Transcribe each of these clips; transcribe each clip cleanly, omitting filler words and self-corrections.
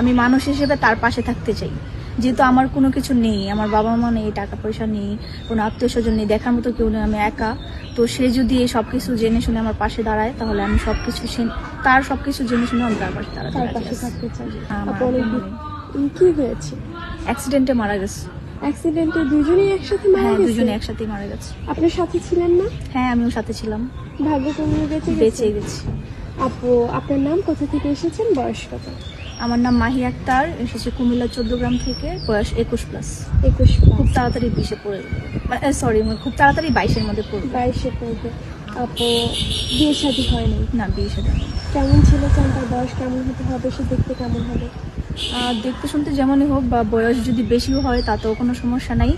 আমি মানুষ হিসেবে তার পাশে থাকতে চাই, যেহেতু আমার কোনো কিছু নেই, আমার বাবা মা নেই, টাকা পয়সা নেই, কোনো আত্মীয় স্বজন নেই, দেখার মতো কেউ নেই, আমি একা। তো সে যদি এই সবকিছু জেনে শুনে আমার পাশে দাঁড়ায়, তাহলে আমি সবকিছু তার সবকিছু জেনে শুনে আমি তার পাশে দাঁড়াতে তার রাজি পাশে আছি। থাকতে চান। আমার আপু কি হয়েছে? অ্যাক্সিডেন্টে মারা গেছে। অ্যাক্সিডেন্টে দুজনেই একসাথে মারা হ্যাঁ, গেছে? দুজনে একসাথেই মারা গেছে। আপনার সাথে ছিলেন না? হ্যাঁ, আমিও সাথে ছিলাম। ভাগ্যক্রমে বেঁচে বেঁচে গেছে। গেছি। আপু আপনার নাম, কোথা থেকে এসেছেন, বয়স কত? আমার নাম মাহি আক্তার, এসেছে কুমিল্লা 14 গ্রাম থেকে, বয়স 21+। 21 খুব তাড়াতাড়ি 20-এ পড়ে সরি, খুব তাড়াতাড়ি 22-এর মধ্যে পড়বে। 22-এ পড়বে। আপু বিয়ে শাদী হয়নি? না, বিয়ে সাথে কেমন ছিল চান? তার বয়স কেমন হতে হবে? সে দেখতে কেমন হবে? দেখতে শুনতে যেমনই হোক, বা বয়স যদি বেশিও হয় তাতেও কোনো সমস্যা নাই,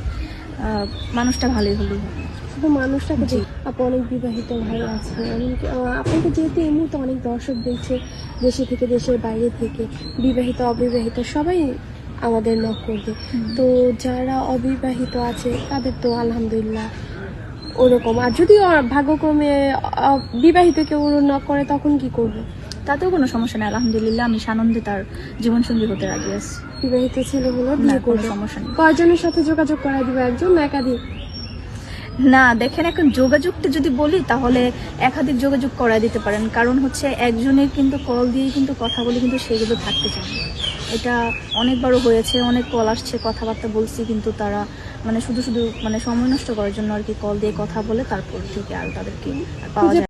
মানুষটা ভালোই হলেই হবে। শুধু মানুষটাকে জি। আপু অনেক বিবাহিত ভাই আছে, আপনাকে যেহেতু এই মুহূর্তে অনেক দর্শক দেখছে দেশে থেকে, দেশের বাইরে থেকে, বিবাহিত অবিবাহিত সবাই আমাদের নক করবে। তো যারা অবিবাহিত আছে তাদের তো আলহামদুলিল্লাহ ওরকম, আর যদি ভাগ্যক্রমে বিবাহিত কেউ নক করে তখন কি করবে? তাতেও কোনো সমস্যা নেই, আলহামদুলিল্লাহ আমি সানন্দে তার জীবনসঙ্গী হতে রাজি আছি। বিবাহিত ছেলে হলো না, বিয়ে কোনো করবে? সমস্যা নেই। কয়জনের সাথে যোগাযোগ করা দিবে, একজন না একাধিক? না দেখেন, এখন যোগাযোগটা যদি বলি তাহলে একাধিক যোগাযোগ করায় দিতে পারেন, কারণ হচ্ছে একজনের কিন্তু কল দিয়ে কিন্তু কথা বলে কিন্তু সেগুলো থাকতে চায় না। এটা অনেকবারও হয়েছে, অনেক কল আসছে, কথাবার্তা বলছি, কিন্তু তারা শুধু সময় নষ্ট করার জন্য আর কি কল দিয়ে কথা বলে, তারপর থেকে আর তাদেরকে আর পাওয়া যায় না।